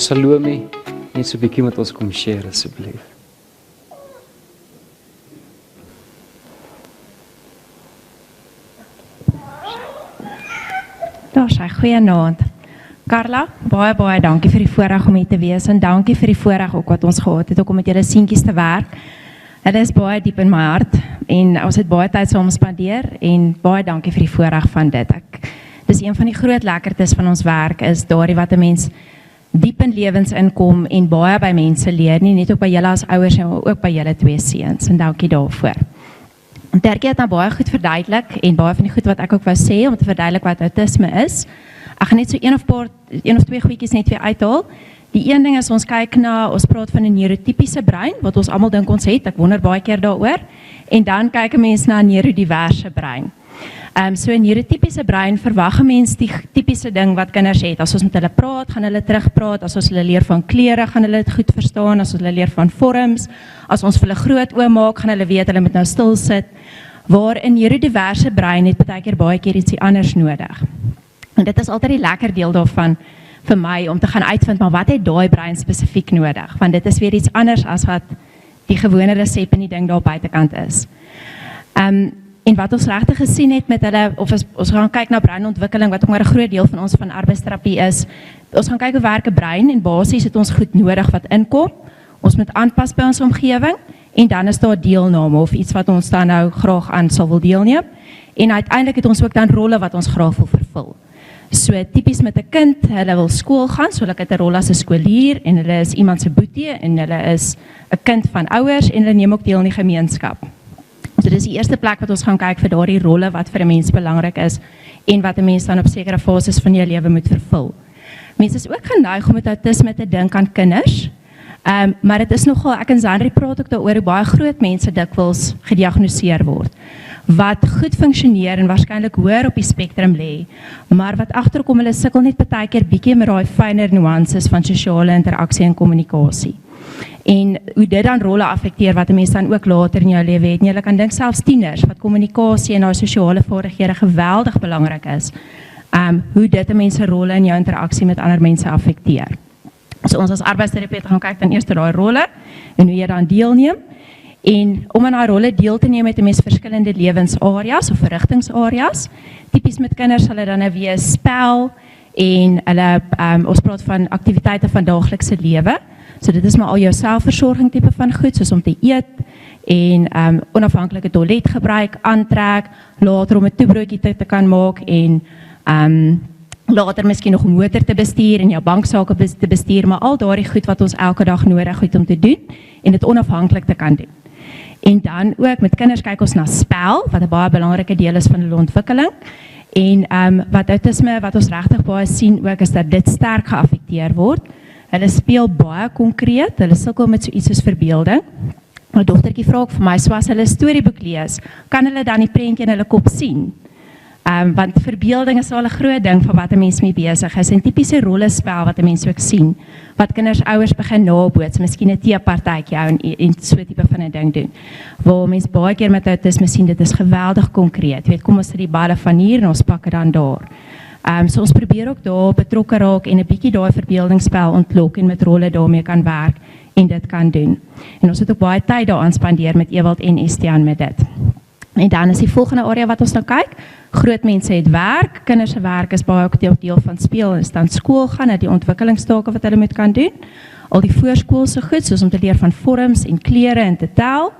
Salome net so 'n bietjie met ons kom share asseblief? Daar sy, goeienaand. Carla, baie dankie vir die voorreg om hier te wees en dankie vir die voorreg ook wat ons gehad het ook om met julle seentjies te werk. Hulle is baie diep in my hart en ons het baie tyd saam spandeer en baie dankie vir die voorreg van dit. Dis een van die groot lekkertes van ons werk is daardie wat 'n mens diep in lewens inkom en baie by mense leer, nie net ook by julle as ouers en ook by julle twee seuns en dankie daarvoor. Tertjie het nou baie goed verduidelik en baie van die goed wat ek ook wou sê om te verduidelik wat autisme is. Ek gaan net so een of twee goedjies net weer uithaal. Die een ding is ons kyk na, ons praat van 'n neurotypiese brein wat ons almal dink ons het. Ek wonder baie keer daaroor. En dan kyk 'n mens na 'n neurodiverse brein. So 'n neurotypiese brein verwag 'n mens die tipiese ding wat kinders het. As ons met hulle praat, gaan hulle terugpraat. As ons hulle leer van kleure, gaan hulle dit goed verstaan. As ons hulle leer van vorms, as ons vir hulle groot oë maak, gaan hulle weet hulle moet nou stil sit. Waar 'n neurodiverse brein het baie keer ietsie anders nodig. En dit is altyd die lekker deel daarvan vir my om te gaan uitvind, maar wat het daai brein spesifiek nodig? Want dit is weer iets anders as wat die gewone resep en die ding daar buitekant is. En wat ons regtig gesien het met hulle, of ons gaan kyk na breinontwikkeling, wat ook maar 'n groot deel van ons van arbeidsterapie is, ons gaan kyk hoe werk 'n brein, en basies het ons goed nodig wat inkom, ons moet aanpas by ons omgewing, en dan is daar deelname, of iets wat ons dan nou graag aan sal wil deelneem, en uiteindelik het ons ook dan rolle wat ons graag wil vervul. So tipies met 'n kind, hulle wil skool gaan, so hulle het 'n rol as 'n skoolier, en hulle is iemand se boetie, en hulle is 'n kind van ouers, en hulle neem ook deel in die gemeenskap. So dis die eerste plek wat ons gaan kyk vir daardie rolle wat vir 'n mens belangrik is en wat 'n mens dan op sekere fases van jou lewe moet vervul. Mense is ook geneig om met autisme te dink aan kinders, maar dit is nogal, ek en Zandri praat ook daaroor hoe baie groot mense dikwels gediagnoseer word, wat goed funksioneer en waarskynlik hoër op die spektrum lê, maar wat agterkom hulle sukkel net baie keer bietjie met daai fynere nuances van sosiale interaksie en kommunikasie. En hoe dit dan rolle affekteer wat 'n mens dan ook later in jou lewe het. En jy kan dink selfs tieners wat kommunikasie en daai sosiale vaardighede geweldig belangrik is. Hoe dit 'n mens se rolle in jou interaksie met ander mense affekteer. So ons as arbeidsterapeute gaan kyk dan eers na daai rolle en hoe jy dan deelneem. En om aan daai rolle deel te neem het 'n mens verskillende lewensareas of verrigtingsareas. Tipies met kinders sal dit dan nou wees spel en hulle ons praat van aktiwiteite van daaglikse lewe. So dit is maar al jou selfversorging tipe van goed, soos om te eet en onafhanklike toiletgebruik, aantrek, later om 'n toebroodjie te kan maak en later miskien nog 'n motor te bestuur en jou banksake te bestuur, maar al daardie goed wat ons elke dag nodig het om te doen en dit onafhanklik te kan doen. En dan ook met kinders kyk ons na spel, wat 'n baie belangrike deel is van hulle ontwikkeling. En wat autisme, wat ons regtig baie sien ook, is dat dit sterk geaffekteer word. Hulle speel baie konkreet, hulle sukkel met so iets soos verbeelding. My dogtertjie vra ook vir my, so as hulle 'n storieboek lees, kan hulle dan die prentjie in hulle kop sien? Want verbeelding is al 'n groot ding van wat 'n mens mee besig is, en tipiese rollespel wat 'n mens ook sien, wat kinders ouers begin naboots, miskien 'n teepartytjie hou en so tipe van 'n ding doen. Waar mens baie keer met autisme sien, dit is geweldig konkreet. Jy weet, kom ons sit die balle van hier en ons pak dit dan daar. So ons probeer ook daar betrokke raak en 'n bietjie daai verbeeldingsspel ontlok en met rolle daarmee kan werk en dit kan doen. En ons het ook baie tyd daaraan spandeer met Ewald en Estiaan met dit. En dan is die volgende area wat ons nou kyk, groot mense het werk, kinders se werk is baie ook deel van speel, is dan skool gaan, en die ontwikkelingstake wat hulle moet kan doen, al die voorskoolse goed, soos om te leer van vorms en kleure en te tel,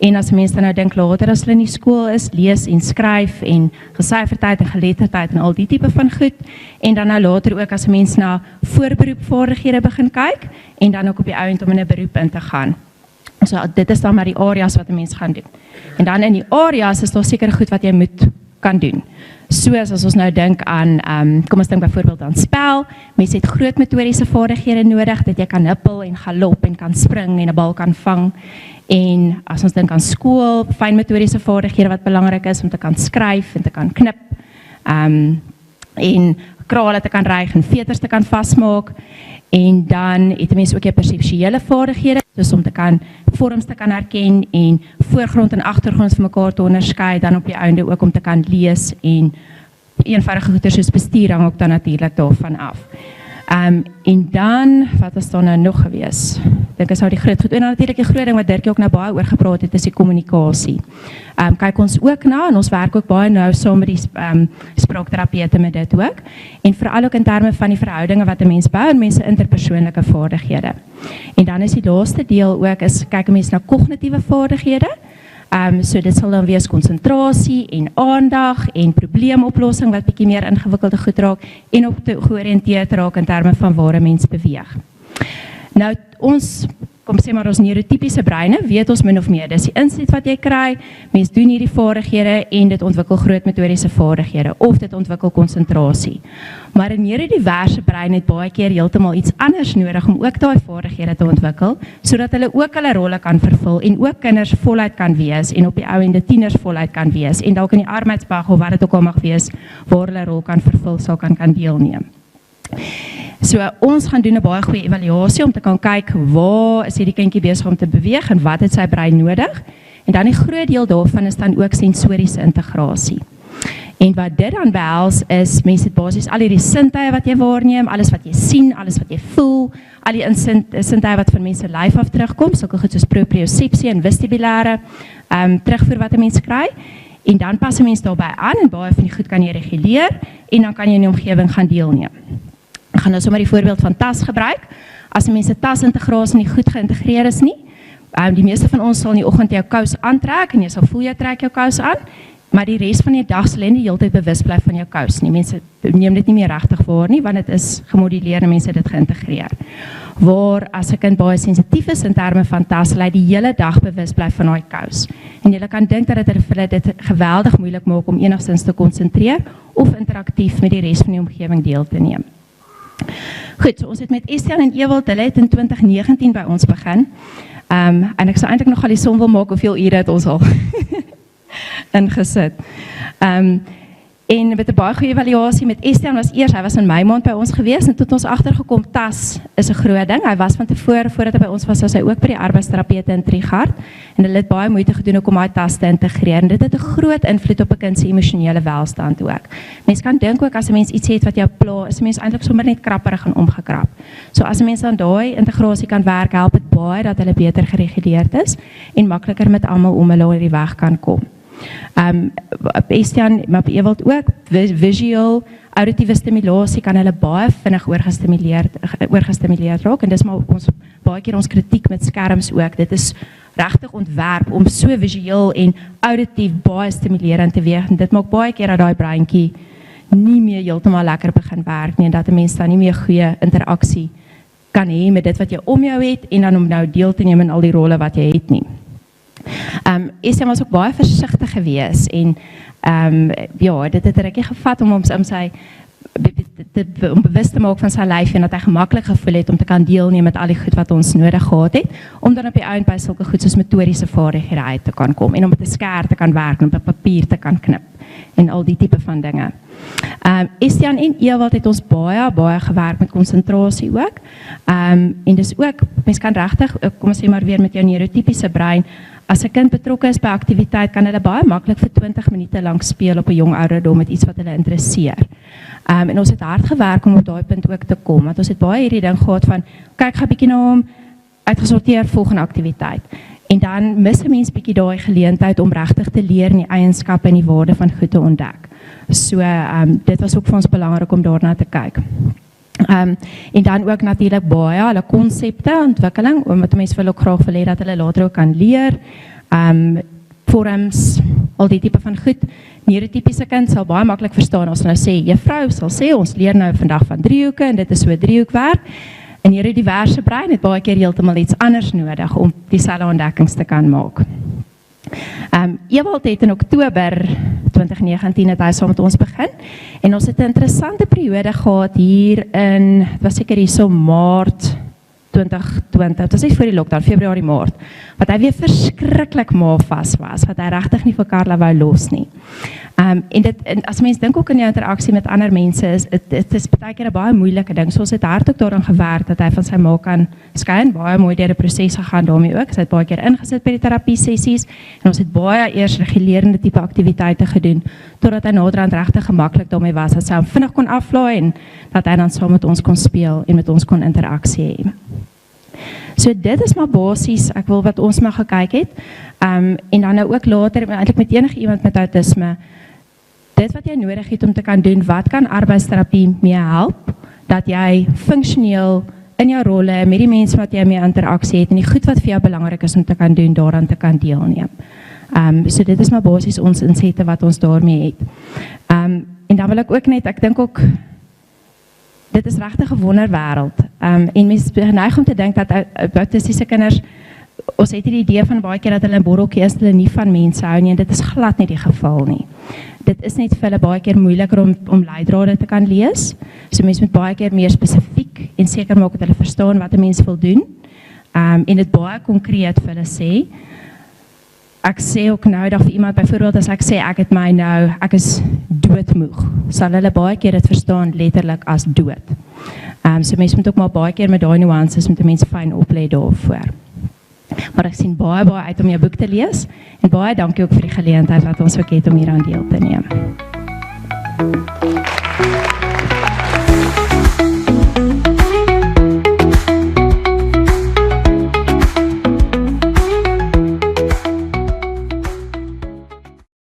en as mense dan nou dink later as hulle in die skool is, lees en skryf en gesyferdheid en geletterdheid en al die tipe van goed, en dan nou later ook as mense na voorberoepvaardighede begin kyk, en dan ook op die ouend om in 'n beroep in te gaan. So dit is dan maar die areas wat 'n mens gaan doen. En dan in die areas is daar seker goed wat jy moet kan doen. Soos as ons nou dink aan, kom ons dink byvoorbeeld aan spel, mense het groot motoriese vaardighede nodig, dat jy kan huppel en galop en kan spring en 'n bal kan vang. En as ons dink aan skool, fyn motoriese vaardighede wat belangrik is om te kan skryf en te kan knip, en krale te kan ryg en veters te kan vasmaak. En dan het mense ook jou perseptuele vaardighede, soos om te kan vorms te kan herken en voorgrond en agtergrond van mekaar te onderskei, dan op die einde ook om te kan lees en eenvoudige goeie soos bestuur hang ook dan natuurlik daarvan af. En dan, wat is daar nou nog gewees? Ek dink is nou die groot goed. En dan natuurlijk die groot ding wat Dirkie ook nou baie oor gepraat het, is die kommunikasie. Kyk ons ook na, en ons werk ook baie nou saam met die spraakterapeute met dit ook. En veral ook in terme van die verhoudinge wat 'n mens bou en mense interpersoonlike vaardighede. En dan is die laaste deel ook, is kyk 'n mens na kognitiewe vaardighede. So dit sal dan wees konsentrasie en aandag en probleemoplossing wat bietjie meer ingewikkelde goed raak en op te georiënteerd raak in terme van waar 'n mens beweeg. Nou ons, kom sê maar ons neurotypiese breine, weet ons min of meer, dis die inset wat jy kry, mens doen hierdie vaardighede en dit ontwikkel groot motoriese vaardighede of dit ontwikkel konsentrasie. Maar 'n neurodiverse brein het baie keer heeltemal iets anders nodig om ook daai vaardighede te ontwikkel, sodat hulle ook hulle rolle kan vervul en ook kinders voluit kan wees en op die ou ende tieners voluit kan wees en dalk in die arbeidsbag of wat dit ook al mag wees waar hulle rol kan vervul sal kan deelneem. So ons gaan doen 'n baie goeie evaluasie om te kan kyk waar is hierdie kindjie besig om te beweeg en wat het sy brein nodig. En dan die groot deel daarvan is dan ook sensoriese integrasie. En wat dit dan behels is, mense het basies al hierdie sintuie wat jy waarneem, alles wat jy sien, alles wat jy voel, al die sintuie wat van mense lyf af terugkom, sulke goed soos propriosepsie en vestibulêre terugvoer wat 'n mens kry. En dan pas 'n mens daarbey aan en baie van die goed kan jy reguleer en dan kan jy in die omgewing gaan deelneem. Ek gaan nou sommer die voorbeeld van tas gebruik. As 'n mens 'n tasintegrasie nie goed geïntegreer is nie, die meeste van ons sal in die oggend jou kous aantrek en jy sal voel jy trek jou kous aan, maar die res van die dag sal jy nie heeltyd bewus bly van jou kous nie. Mense neem dit nie meer regtig waar nie, want dit is gemoduleer en mense het dit geïntegreer. Waar as 'n kind baie sensitief is in terme van tas, sal hy die hele dag bewus bly van daai kous. En jy kan dink dat dit vir hulle dit geweldig moeilik maak om enigstens te konsentreer of interaktief met die res van die omgewing deel te neem. Goed, so ons het met Estian en Ewald, hulle het in 2019 by ons begin. En ek sou eintlik nog al die som wil maak hoeveel ure het ons al ingesit. En met 'n baie goeie evaluasie met Estian was eers, hy was in Mei maand by ons gewees en toe het ons agtergekom tas is 'n groot ding. Hy was van tevore voordat hy by ons was hy ook by die arbeidsterapeute in Trigard en hulle het baie moeite gedoen om daai tas te integreer. En dit het 'n groot invloed op 'n kind se emosionele welstand ook. Mens kan dink ook as 'n mens iets het wat jou pla, is 'n mens eintlik sommer net krapperig en omgekrap. So as 'n mens aan daai integrasie kan werk, help dit baie dat hulle beter gereguleerd is en makliker met almal om hulle oor die weg kan kom. Estian, maar Ewald ook, visual, auditiewe stimulasie kan hulle baie vinnig oorgestimuleerd raak en dis maar ons baie keer ons kritiek met skerms ook. Dit is regtig ontwerp om so visueel en auditief baie stimulerend te wees en dit maak baie keer dat daai breintjie nie meer heeltemal lekker begin werk nie en dat 'n mens dan nie meer goeie interaksie kan hê met dit wat jy om jou het en dan om nou deel te neem in al die rolle wat jy het nie. Estian was ook baie versigtig gewees en ja, dit het 'n rukkie gevat om sy om bewus te maak van sy lyf en dat hy gemaklik gevoel het om te kan deelneem met al die goed wat ons nodig gehad het, om dan op die einde by sulke goed soos motoriese vaardighede uit te kan kom en om met 'n skêr te kan werk en op 'n papier te kan knip en al die tipe van dinge. Estian en Ewald het ons baie gewerk met konsentrasie ook. En dis ook, mens kan regtig, kom ons sê maar weer met jou neurotypiese brein, as 'n kind betrokke is by aktiwiteit, kan hulle baie maklik vir 20 minute lank speel op 'n jong ouderdom met iets wat hulle interesseer. En ons het hard gewerk om op daai punt ook te kom, want ons het baie hierdie ding gehad van, kyk gou bietjie na hom, uitgesorteer volgende aktiwiteit. En dan mis 'n mens bietjie daai geleentheid om regtig te leer en die eienskappe en die waarde van goed te ontdek. So dit was ook vir ons belangrik om daarna te kyk. En dan ook natuurlik baie hulle konsepte, ontwikkeling, omdat mense wil ook graag wil hê dat hulle later ook kan leer. Vorms, al die tipe van goed. Neurotypiese kind sal baie maklik verstaan as hulle sê, juffrou sal sê, ons leer nou vandag van driehoeke en dit is so 'n driehoekwerk. En hierdie diverse brein het baie keer heeltemal iets anders nodig om dieselfde ontdekkings te kan maak. Ewald het in Oktober 2019 het hy saam met ons begin en ons het 'n interessante periode gehad hier in, het was seker hier so Maart 2020, dit was net voor die lockdown, Februarie, Maart, wat hy weer verskriklik maar vas was, wat hy regtig nie vir Carla wou los nie. En as mens dink ook in jou interaksie met ander mense, dit is baie keer 'n baie moeilike ding. So ons het hard ook daaraan gewerk dat hy van sy ma kan skei, baie mooi deur die proses gegaan daarmee ook. Sy het baie keer ingesit by die terapie sessies en ons het baie eers regulerende tipe aktiwiteite gedoen totdat hy naderhand regtig gemaklik daarmee was dat sy hom vinnig kon aflaai en dat hy dan saam met ons kon speel en met ons kon interaksie hê. So dit is maar basies, ek wil wat ons maar gekyk het, en dan nou ook later, eintlik met enige iemand met autisme, dit wat jy nodig het om te kan doen, wat kan arbeidsterapie mee help, dat jy funksioneel in jou rolle, met die mense wat jy mee interaksie het, en die goed wat vir jou belangrik is om te kan doen, daaraan te kan deelneem. So dit is maar basies ons insette wat ons daarmee het. En dan wil ek ook net, ek dink ook, dit is regtig 'n wonderwêreld. En mense geneig om te dink dat autistiese kinders, ons het hierdie idee van baie keer dat hulle in borreltjie is, hulle nie van mense hou nie, en dit is glad nie die geval nie. Dit is net vir hulle baie keer moeiliker om leidrade te kan lees. So mense moet baie keer meer spesifiek en seker maak dat hulle verstaan wat 'n mens wil doen. En dit baie konkreet vir hulle sê. Ek sê ook nou dat vir iemand byvoorbeeld as ek sê ek is doodmoeg, sal hulle baie keer dit verstaan letterlik as dood. So mense moet ook maar baie keer met daai nuances met die mense fyn oplet daarvoor. Maar ek sien baie uit om jou boek te lees en baie dankie ook vir die geleentheid wat ons ook het om hier aan deel te neem.